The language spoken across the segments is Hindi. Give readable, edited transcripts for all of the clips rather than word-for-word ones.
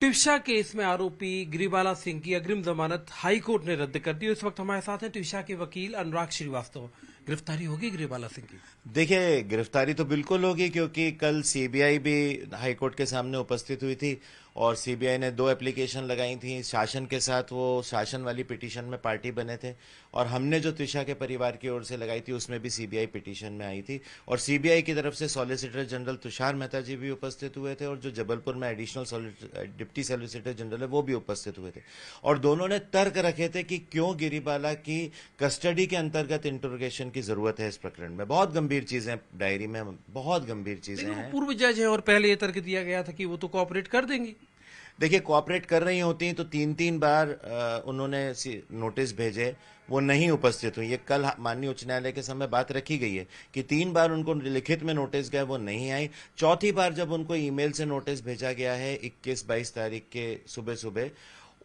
ट्यूशा केस में आरोपी गिरिबाला सिंह की अग्रिम जमानत हाई कोर्ट ने रद्द कर दी। इस वक्त हमारे साथ हैं ट्यूशा के वकील अनुराग श्रीवास्तव। गिरफ्तारी होगी गिरिबाला सिंह की? देखिए, गिरफ्तारी तो बिल्कुल होगी क्योंकि कल सीबीआई भी हाईकोर्ट के सामने उपस्थित हुई थी और सीबीआई ने 2 एप्लीकेशन लगाई थी। शासन के साथ वो शासन वाली पिटीशन में पार्टी बने थे और हमने जो त्रिशा के परिवार की ओर से लगाई थी उसमें भी सीबीआई पिटीशन में आई थी और सीबीआई की तरफ से सॉलिसिटर जनरल तुषार मेहता जी भी उपस्थित हुए थे और जो जबलपुर में एडिशनल डिप्टी सॉलिसिटर जनरल है वो भी उपस्थित हुए थे और दोनों ने तर्क रखे थे कि क्यों गिरिबाला की कस्टडी के अंतर्गत इंटरोगेशन की जरूरत है। इस प्रकरण में बहुत गंभीर चीजें, डायरी में बहुत गंभीर चीजें हैं। पूर्व जज है और पहले ये तर्क दिया गया था कि वो तो कोऑपरेट कर देंगी। देखिए, कोऑपरेट कर रही होती तो 3-3 बार उन्होंने नोटिस भेजे, वो नहीं उपस्थित हुई। ये कल माननीय उच्च न्यायालय के समय बात रखी गई है कि 3 बार उनको लिखित में नोटिस गए, वो नहीं आई। चौथी बार जब उनको ईमेल से नोटिस भेजा गया है 21-22 तारीख के सुबह सुबह,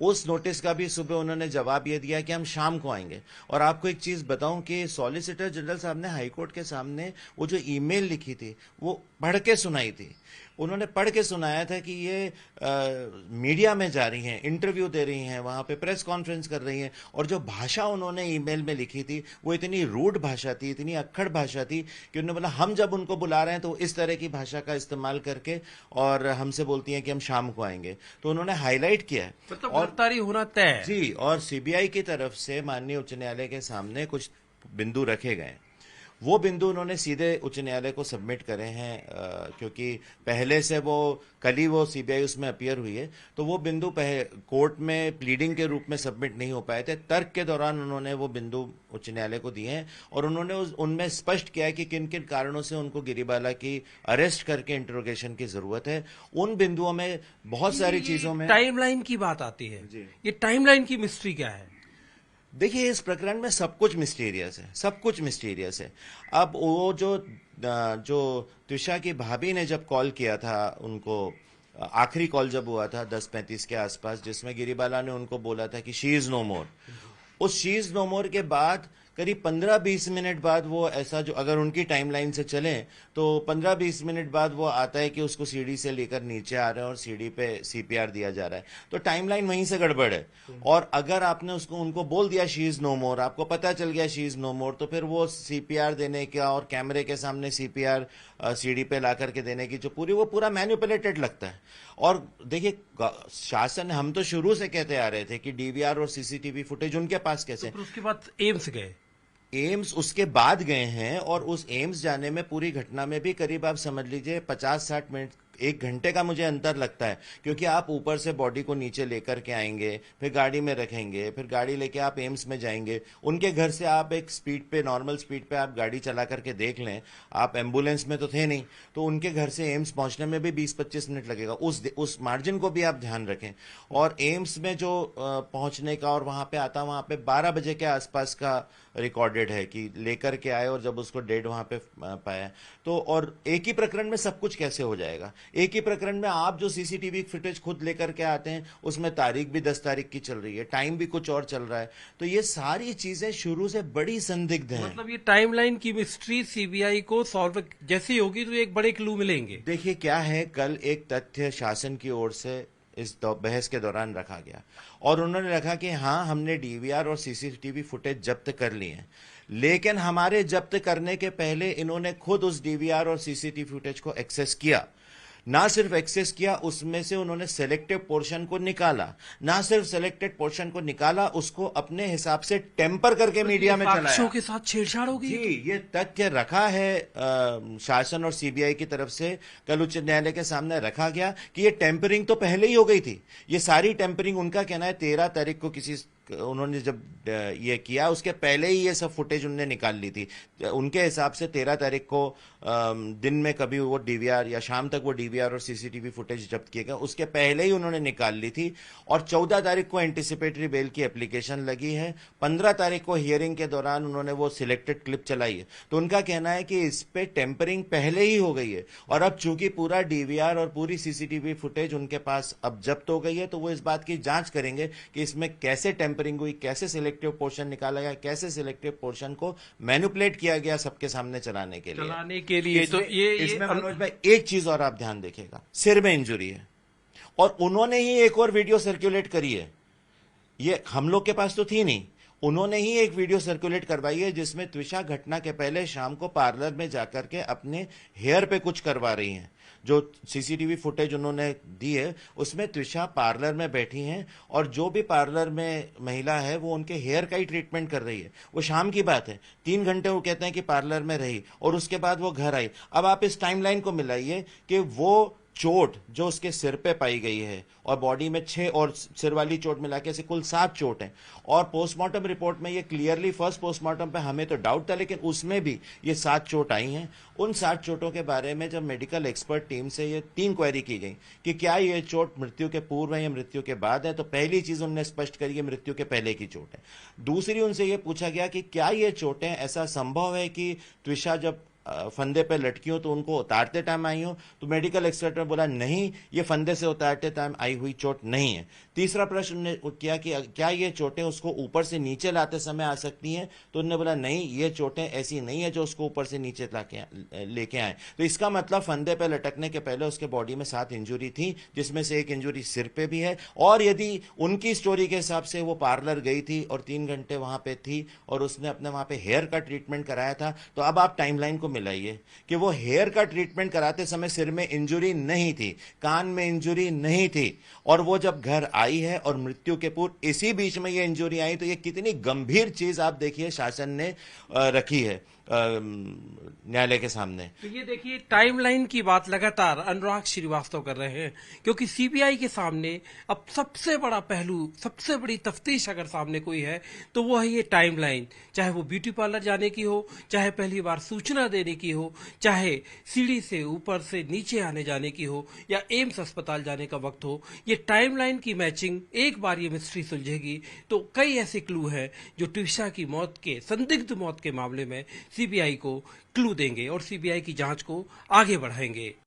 उस नोटिस का भी सुबह उन्होंने जवाब ये दिया कि हम शाम को आएंगे। और आपको एक चीज बताऊं कि सॉलिसिटर जनरल साहब ने हाईकोर्ट के सामने वो जो ईमेल लिखी थी वो पढ़ के सुनाई थी। उन्होंने पढ़ के सुनाया था कि ये मीडिया में जा रही हैं, इंटरव्यू दे रही हैं, वहां पे प्रेस कॉन्फ्रेंस कर रही हैं और जो भाषा उन्होंने ईमेल में लिखी थी वो इतनी रूड भाषा थी, इतनी अक्खड़ भाषा थी कि उन्होंने बोला हम जब उनको बुला रहे हैं तो इस तरह की भाषा का इस्तेमाल करके और हमसे बोलती हैं कि हम शाम को आएंगे। तो उन्होंने हाईलाइट किया है मतलब गिरफ्तारी होना तय है जी। और सीबीआई की तरफ से माननीय उच्च न्यायालय के सामने कुछ बिंदु रखे गए, वो बिंदु उन्होंने सीधे उच्च न्यायालय को सबमिट करे हैं क्योंकि पहले से वो कल ही वो सीबीआई उसमें अपीयर हुई है तो वो बिंदु कोर्ट में प्लीडिंग के रूप में सबमिट नहीं हो पाए थे। तर्क के दौरान उन्होंने वो बिंदु उच्च न्यायालय को दिए हैं और उन्होंने उनमें स्पष्ट किया है कि किन किन कारणों से उनको गिरिबाला की अरेस्ट करके इंटरोगेशन की जरूरत है। उन बिंदुओं में बहुत सारी चीजों में टाइमलाइन की बात आती है जी। ये टाइमलाइन की मिस्ट्री क्या है? देखिए, इस प्रकरण में सब कुछ मिस्टीरियस है, सब कुछ मिस्टीरियस है। अब वो जो त्रिशा की भाभी ने जब कॉल किया था उनको, आखिरी कॉल जब हुआ था 10:35 के आसपास, जिसमें गिरिबाला ने उनको बोला था कि शी इज नो मोर, उस शी इज नो मोर के बाद करीब 15-20 मिनट बाद वो ऐसा, जो अगर उनकी टाइमलाइन से चले तो 15-20 मिनट बाद वो आता है कि उसको सीढ़ी से लेकर नीचे आ रहे हैं और सीढ़ी पे सीपीआर दिया जा रहा है। तो टाइमलाइन वहीं से गड़बड़ है। और अगर आपने उनको बोल दिया शी इज नो मोर, आपको पता चल गया शी इज नो मोर, तो फिर वो सीपीआर देने का और कैमरे के सामने सीपीआर सीढ़ी पे ला करके देने की जो वो पूरा मैन्युपुलेटेड लगता है। और देखिए, शासन, हम तो शुरू से कहते आ रहे थे कि डीवीआर और सीसीटीवी फुटेज उनके पास कैसे, तो उसके बाद एम्स गए, एम्स उसके बाद गए हैं और उस एम्स जाने में पूरी घटना में भी करीब आप समझ लीजिए 50-60 मिनट, 1 घंटे का मुझे अंतर लगता है क्योंकि आप ऊपर से बॉडी को नीचे लेकर के आएंगे, फिर गाड़ी में रखेंगे, फिर गाड़ी लेके आप एम्स में जाएंगे। उनके घर से आप एक स्पीड पे, नॉर्मल स्पीड पे आप गाड़ी चला करके देख लें, आप एम्बुलेंस में तो थे नहीं, तो उनके घर से एम्स पहुंचने में भी 20-25 मिनट लगेगा। उस मार्जिन को भी आप ध्यान रखें। और एम्स में जो पहुंचने का और वहां पे आता, वहां पे 12 बजे के आसपास का रिकॉर्डेड है कि लेकर के आए और जब उसको डेड वहां पे पाया। तो और एक ही प्रकरण में सब कुछ कैसे हो जाएगा? एक ही प्रकरण में आप जो सीसीटीवी फुटेज खुद लेकर के आते हैं उसमें तारीख भी 10 तारीख की चल रही है, टाइम भी कुछ और चल रहा है। तो ये सारी चीजें शुरू से बड़ी संदिग्ध हैं। मतलब ये टाइमलाइन की मिस्ट्री सीबीआई को सॉल्व जैसी होगी तो एक बड़े क्लू मिलेंगे। देखिए क्या है, कल एक तथ्य शासन की ओर से इस बहस के दौरान रखा गया और उन्होंने रखा कि हाँ, हमने डीवीआर और सीसीटीवी फुटेज जब्त कर ली है, लेकिन हमारे जब्त करने के पहले इन्होंने खुद उस डीवीआर और सीसीटीवी फुटेज को एक्सेस किया। ना सिर्फ एक्सेस किया, उसमें से उन्होंने सेलेक्टिव पोर्शन को निकाला, ना सिर्फ सेलेक्टेड पोर्शन को निकाला, उसको अपने हिसाब से टेम्पर करके मीडिया में चलाया। के साथ छेड़छाड़ होगी जी, ये तथ्य रखा है शासन और सीबीआई की तरफ से, कल उच्च न्यायालय के सामने रखा गया कि ये टेम्परिंग तो पहले ही हो गई थी। ये सारी टेम्परिंग, उनका कहना है 13 तारीख को उन्होंने जब ये किया उसके पहले ही ये सब फुटेज उन्होंने निकाल ली थी। उनके हिसाब से 13 तारीख को दिन में कभी वो डीवीआर या शाम तक वो डीवीआर और सीसीटीवी फुटेज जब्त किए गए, उसके पहले ही उन्होंने निकाल ली थी। और 14 तारीख को एंटिसिपेटरी बेल की एप्लीकेशन लगी है। 15 तारीख को हियरिंग के दौरान उन्होंने वो सिलेक्टेड क्लिप चलाई है। तो उनका कहना है कि इस पे टेम्परिंग पहले ही हो गई है और अब चूंकि पूरा डीवीआर और पूरी सीसीटीवी फुटेज उनके पास अब जब्त हो गई है तो वो इस बात की जांच करेंगे कि इसमें कैसे टेम्परिंग हुई, कैसे सिलेक्टिव पोर्शन निकाला गया, कैसे सिलेक्टिव पोर्शन को मैनिपुलेट किया गया सबके सामने चलाने के लिए। तो ये इसमें मनोज भाई एक चीज और आप ध्यान देखिएगा, सिर में इंजुरी है और उन्होंने ही एक और वीडियो सर्कुलेट करी है, ये हम लोग के पास तो थी नहीं, उन्होंने ही एक वीडियो सर्कुलेट करवाई है जिसमें त्विषा घटना के पहले शाम को पार्लर में जाकर के अपने हेयर पे कुछ करवा रही हैं। जो सीसीटीवी फुटेज उन्होंने दी है उसमें त्विषा पार्लर में बैठी हैं और जो भी पार्लर में महिला है वो उनके हेयर का ही ट्रीटमेंट कर रही है। वो शाम की बात है, 3 घंटे वो कहते हैं कि पार्लर में रही और उसके बाद वो घर आई। अब आप इस टाइमलाइन को मिलाइए कि वो चोट जो उसके सिर पे पाई गई है और बॉडी में 6 और सिर वाली चोट मिला के ऐसे कुल 7 चोट हैं, और पोस्टमार्टम रिपोर्ट में ये क्लियरली, फर्स्ट पोस्टमार्टम पे हमें तो डाउट था लेकिन उसमें भी ये 7 चोट आई हैं। उन 7 चोटों के बारे में जब मेडिकल एक्सपर्ट टीम से ये 3 क्वेरी की गई कि क्या ये चोट मृत्यु के पूर्व है या मृत्यु के बाद है, तो पहली चीज उन्होंने स्पष्ट करी है मृत्यु के पहले की चोट है। दूसरी उनसे ये पूछा गया कि क्या ये चोटें ऐसा संभव है कि त्विषा जब फंदे पे लटकी हो तो उनको उतारते टाइम आई हो, तो मेडिकल एक्सपर्ट ने बोला नहीं, ये फंदे से उतारते टाइम आई हुई चोट नहीं है। तीसरा प्रश्न ने किया कि क्या ये चोटें उसको ऊपर से नीचे लाते समय आ सकती हैं, तो उन्होंने बोला नहीं, ये चोटें ऐसी नहीं है जो उसको ऊपर से नीचे लेके आए। तो इसका मतलब फंदे पे लटकने के पहले उसके बॉडी में 7 इंजुरी थी, जिसमें से एक इंजुरी सिर पे भी है। और यदि उनकी स्टोरी के हिसाब से वो पार्लर गई थी और 3 घंटे वहां पे थी और उसने अपने वहां पे हेयर का ट्रीटमेंट कराया था, तो अब आप टाइमलाइन को मिलाइए कि वो हेयर का ट्रीटमेंट कराते समय सिर में इंजुरी नहीं थी, कान में इंजुरी नहीं थी, और वो जब घर आई है और मृत्यु के पूर्व इसी बीच में ये इंजुरी आई, तो ये कितनी गंभीर चीज आप देखिए शासन ने रखी है न्यायालय के सामने। तो ये देखिए टाइमलाइन की बात लगातार अनुराग श्रीवास्तव कर रहे हैं, क्योंकि सीबीआई के सामने अब सबसे बड़ा पहलू, सबसे बड़ी तफ्तीश अगर सामने कोई है तो वो है ये टाइमलाइन। चाहे वो ब्यूटी पार्लर जाने की हो, चाहे पहली बार सूचना देने की हो, चाहे सीढ़ी से ऊपर से नीचे आने जाने की हो, या एम्स अस्पताल जाने का वक्त हो, ये टाइमलाइन की मैचिंग एक बार ये मिस्ट्री सुलझेगी तो कई ऐसे क्लू हैं जो त्विषा की मौत के, संदिग्ध मौत के मामले में सीबीआई को क्लू देंगे और सीबीआई की जांच को आगे बढ़ाएंगे।